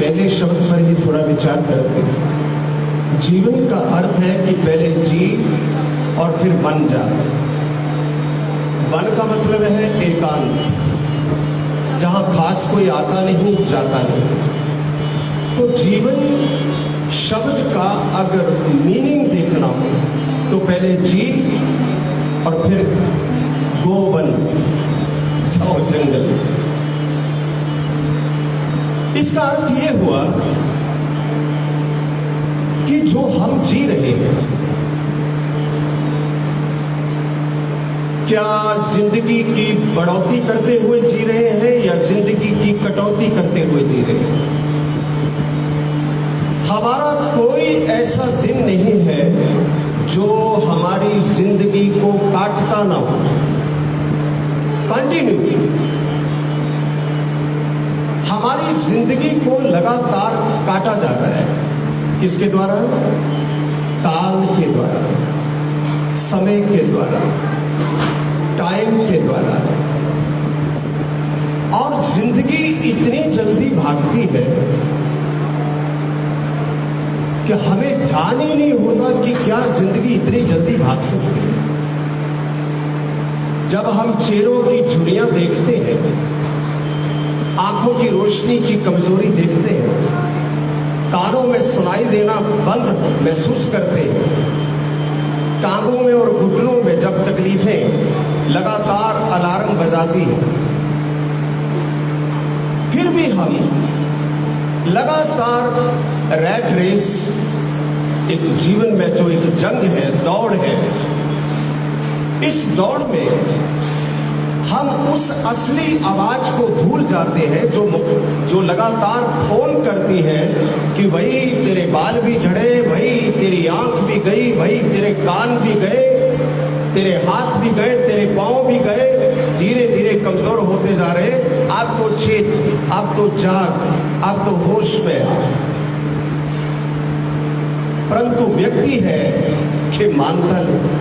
पहले शब्द पर ही थोड़ा विचार करते हैं। जीवन का अर्थ है कि पहले जी और फिर बन जा। बन का मतलब है एकांत, जहां खास कोई आता नहीं जाता नहीं। तो जीवन शब्द का अगर मीनिंग देखना हो तो पहले जी और फिर गो बन जाओ जंगल। इसका अर्थ ये हुआ कि जो हम जी रहे हैं, क्या जिंदगी की बढ़ोतरी करते हुए जी रहे हैं या जिंदगी की कटौती करते हुए जी रहे हैं? हमारा कोई ऐसा दिन नहीं है जो हमारी जिंदगी को काटता ना हो। कंटिन्यू हमारी जिंदगी को लगातार काटा जाता है। किसके द्वारा? काल के द्वारा, समय के द्वारा, टाइम के द्वारा। और जिंदगी इतनी जल्दी भागती है कि हमें ध्यान ही नहीं होता कि क्या जिंदगी इतनी जल्दी भाग सकती है। जब हम चेहरों की झुर्रियां देखते हैं, आंखों की रोशनी की कमजोरी देखते हैं, कानों में सुनाई देना बंद महसूस करते हैं, टांगों में और घुटनों में जब तकलीफें लगातार अलार्म बजाती हैं, फिर भी हम लगातार रैट रेस, एक जीवन में जो एक जंग है, दौड़ है, इस दौड़ में हम उस असली आवाज को भूल जाते हैं जो लगातार फोन करती है कि भाई तेरे बाल भी झड़े, भाई तेरी आंख भी गई, भाई तेरे कान भी गए, तेरे हाथ भी गए, तेरे पांव भी गए, धीरे धीरे कमजोर होते जा रहे। आप तो चेत, आप तो जाग, आप तो होश में आ। परंतु व्यक्ति है कि मानता नहीं,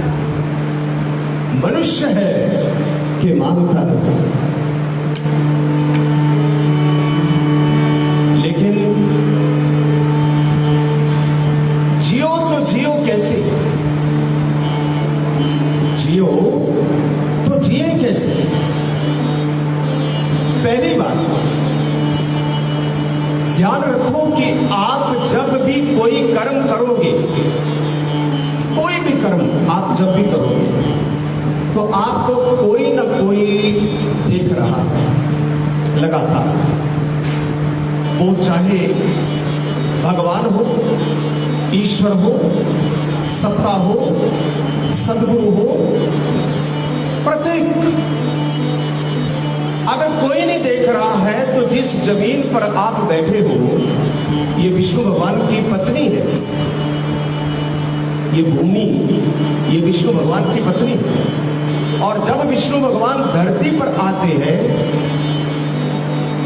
मनुष्य है कि मानता नहीं। लेकिन जियो तो जियो कैसे? जियो तो जिए कैसे? पहली बात ध्यान रखो कि आप जब भी कोई कर्म करोगे, कोई भी कर्म आप जब भी करोगे, तो आपको कोई ना कोई देख रहा है लगातार। वो चाहे भगवान हो, ईश्वर हो, सत्ता हो, सद्गुरु हो, प्रत्येक। अगर कोई नहीं देख रहा है तो जिस जमीन पर आप बैठे हो, ये विष्णु भगवान की पत्नी है। ये भूमि, ये विष्णु भगवान की पत्नी है। और जब विष्णु भगवान धरती पर आते हैं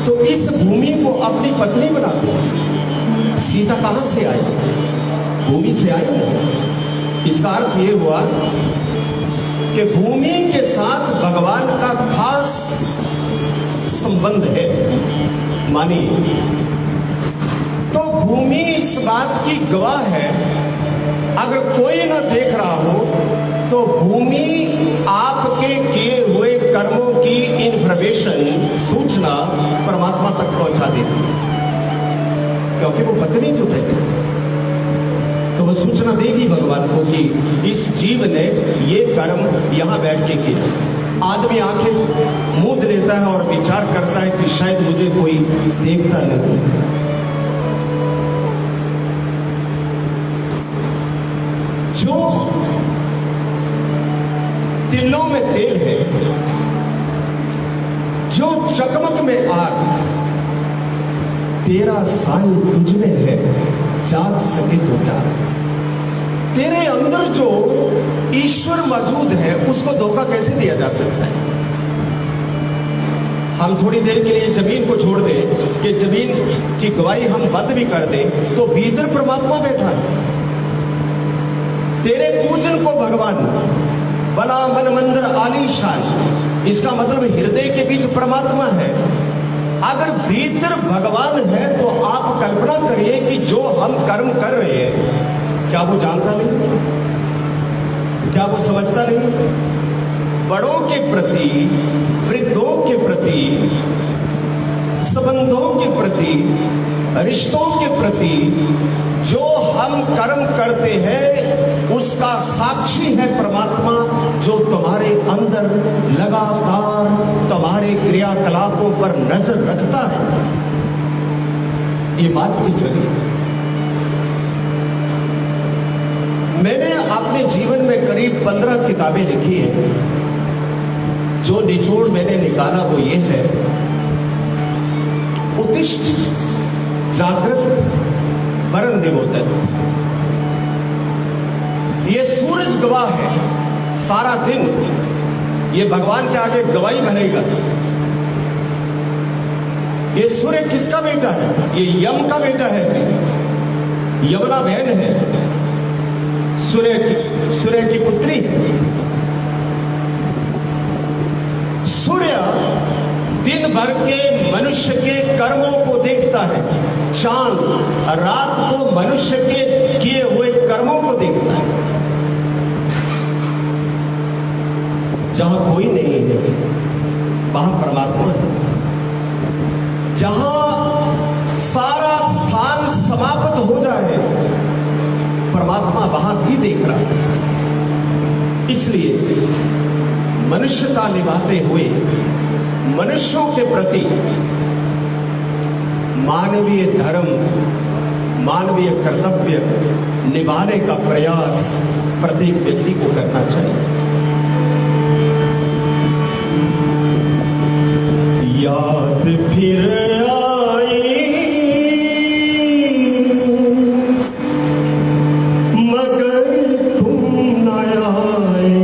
तो इस भूमि को अपनी पत्नी बनाते हैं। सीता कहां से आई? भूमि से आई है। इसका अर्थ ये हुआ कि भूमि के साथ भगवान का खास संबंध है। मानिए तो भूमि इस बात की गवाह है। अगर कोई ना देख रहा हो तो भूमि आपके किए हुए कर्मों की इंफॉर्मेशन, सूचना परमात्मा तक पहुंचा देती है, क्योंकि वो पत्नी जो है तो वो सूचना देगी भगवान को कि इस जीव ने ये कर्म यहां बैठ के किया। आदमी आंखें मूंद लेता है और विचार करता है कि शायद मुझे कोई देखता नहीं। जो तिलों में तेल है, जो चकमक में आग, तेरा साई तुझ में है, जाग सके तो जाग। तेरे अंदर जो ईश्वर मौजूद है उसको धोखा कैसे दिया जा सकता है? हम थोड़ी देर के लिए जमीन को छोड़ दें कि जमीन की गवाही हम बंद भी कर दें तो भीतर परमात्मा बैठा है। तेरे पूजन को भगवान बना मन मंदिर आलीशान, इसका मतलब हृदय के बीच परमात्मा है। अगर भीतर भगवान है तो आप कल्पना करिए कि जो हम कर्म कर रहे हैं, क्या वो जानता नहीं? क्या वो समझता नहीं? बड़ों के प्रति, वृद्धों के प्रति, संबंधों के प्रति, रिश्तों के प्रति जो हम कर्म करते हैं उसका साक्षी है परमात्मा, जो तुम्हारे अंदर लगातार तुम्हारे क्रियाकलापों पर नजर रखता है। ये बात भी चली। मैंने अपने जीवन में करीब 15 किताबें लिखी हैं। जो निचोड़ मैंने निकाला वो ये है, उत्तिष्ठ जागृत वरन निबोधन। ये सूरज गवाह है सारा दिन, ये भगवान के आगे गवाही भरेगा। ये सूर्य किसका बेटा है? ये यम का बेटा है जी, यमुना बहन है, सूर्य की पुत्री है। सूर्य दिन भर के मनुष्य के कर्मों को देखता है, चांद रात को मनुष्य के किए हुए कर्मों को देखता है। जहां कोई नहीं है वहां परमात्मा है। जहां सारा स्थान समाप्त हो जाए परमात्मा वहां भी देख रहा है। इसलिए मनुष्यता निभाते हुए मनुष्यों के प्रति मानवीय धर्म, मानवीय कर्तव्य निभाने का प्रयास प्रत्येक व्यक्ति को करना चाहिए। याद फिर आई मगर तुम न आए,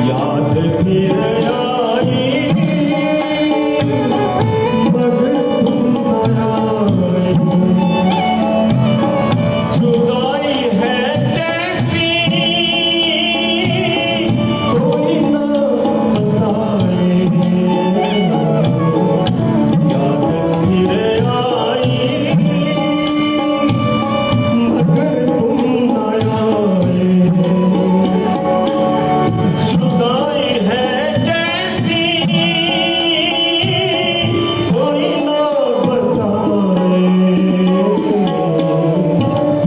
याद फिर आई मगर तुम न आए। जुदाई है कैसी कोई न बताए, याद फिर आई मगर तुम न आए। जुदाई है कैसी कोई न बताए,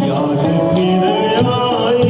याद फिर आई।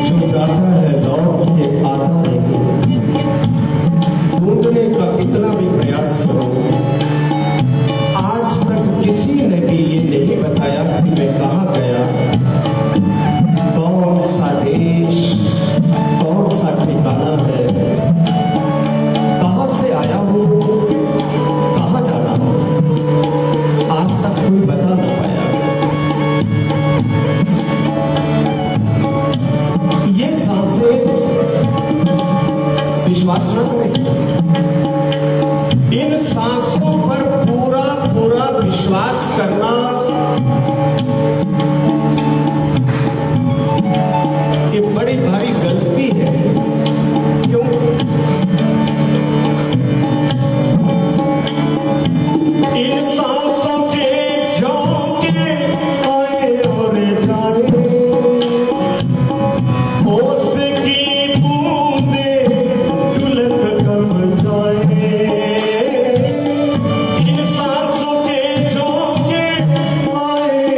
जो जाता है लौट के आता नहीं, ढूंढने का कितना भी प्रयास करो, आज तक किसी ने भी ये नहीं बताया कि मैं कहाँ गया, कौन सा देश, कौन सा ठिकाना है, कहाँ से आया हूँ, कहाँ जाना है, आज तक कोई बता न पाया। ये सांसें विश्वास न करें, इन सांसों पर पूरा पूरा विश्वास करना ये बड़ी भारी गलती है। क्यों? इन सांसों के झोंके आए और जाए, ओस की बूंदे ढुलक कब जाए। इन सांसों के झोंके आए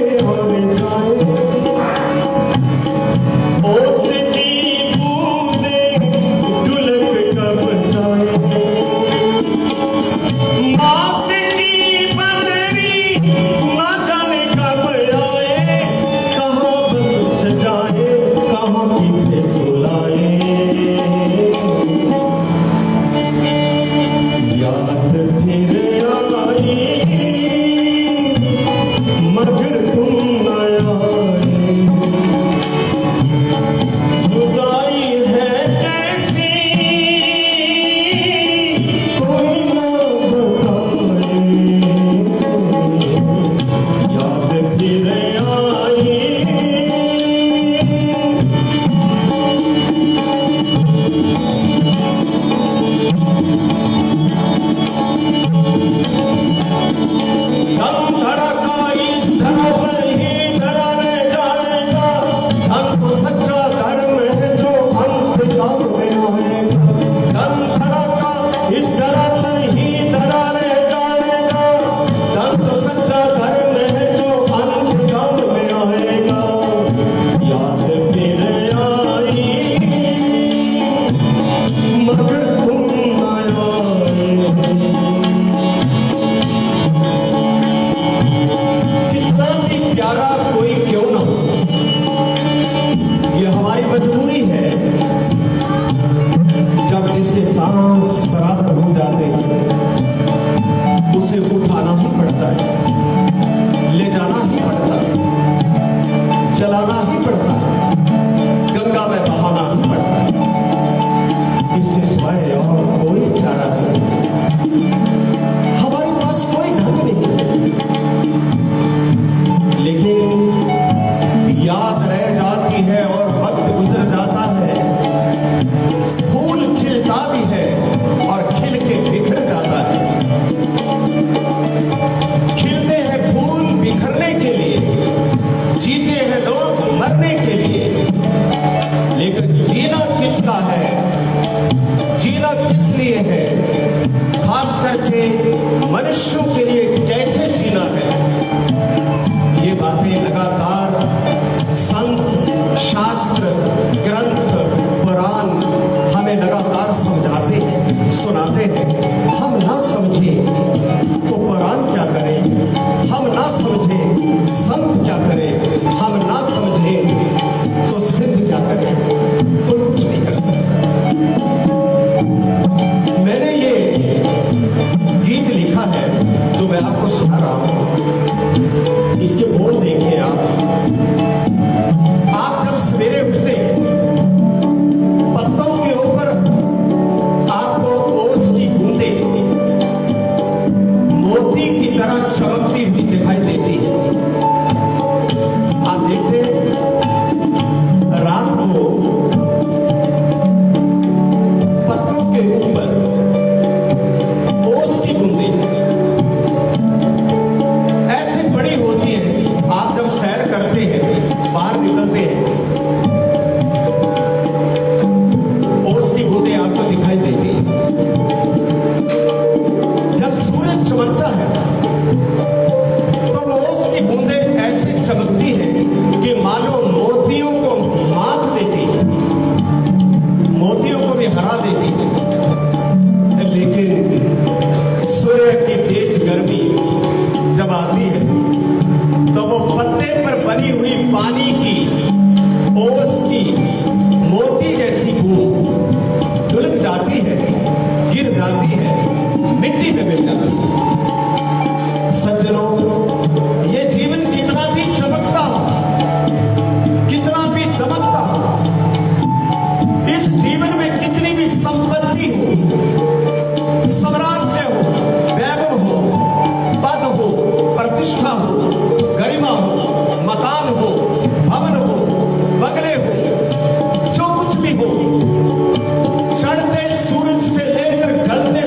ना समझे संत क्या करे, हम ना समझे तो सिद्ध क्या करे, कोई कुछ नहीं कर सकता। मैंने ये गीत लिखा है जो मैं आपको सुना रहा हूं, इसके बोल देखिए आप जब सवेरे उठते पत्तों के ऊपर आपको ओस की बूंदें मोती की तरह चमकती हुई दिखाई देती है। आप देखते हैं रात को पत्तों के ऊपर ओस की बूंदें ऐसे बड़ी होती है, आप जब सैर करते हैं बाहर निकलते हैं ओस की बूंदें आपको दिखाई देती है। जब सूरज चमकता है तो ओस की बूंदें ऐसे चमकती है कि मानो मोतियों को मात देती है, मोतियों को भी हरा देती है। लेकिन सूर्य की तेज गर्मी जब आती है तो वो पत्ते पर बनी हुई पानी की ओस की मोती जैसी बूंद धुलक जाती है, गिर जाती है, मिट्टी में मिल जाती है। सज्जनों, ये जीवन कितना भी चमकता हो, कितना भी दमकता हो, इस जीवन में कितनी भी संपत्ति हो, साम्राज्य हो, वैभव हो, पद हो, प्रतिष्ठा हो, गरिमा हो, मकान हो, भवन हो, बंगले हो, जो कुछ भी हो, चढ़ते सूरज से लेकर ढलते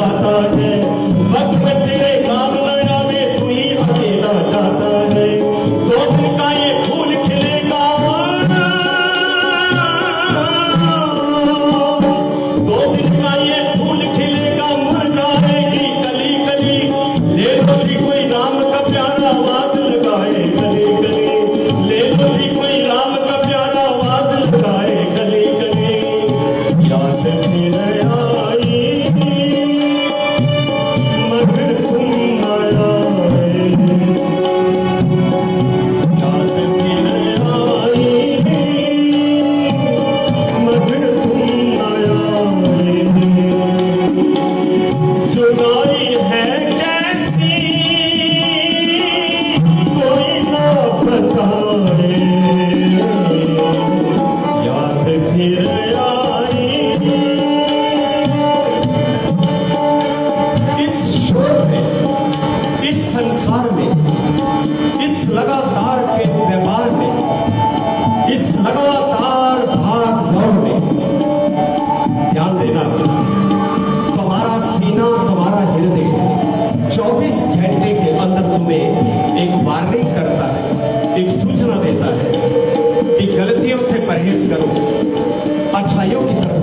जाता है, वक्त में तेरे काम न आवे तू ही अकेला जाता है। 2 दिन का ये फूल खिलेगा, 2 दिन का ये फूल खिलेगा, मर जाएगी कली कली। ले लो जी कोई राम का प्यारा आवाज लगाए गली गली, ले लो जी कोई राम का प्यारा आवाज लगाए गली गली। याद फिर आई मगर तुम न आए, याद फिर आई मगर तुम न आए। जुदाई है कैसी कोई ना बताए, याद फिर आई। इस शोर में, इस संसार में, इस लगातार के व्यापार में, इस लगातार भाग दौड़ में ध्यान देना, तुम्हारा सीना, तुम्हारा हृदय 24 घंटे के अंदर तुम्हें एक वार्निंग करता है, एक सूचना देता है कि गलतियों से परहेज करो, अच्छाइयों की तरफ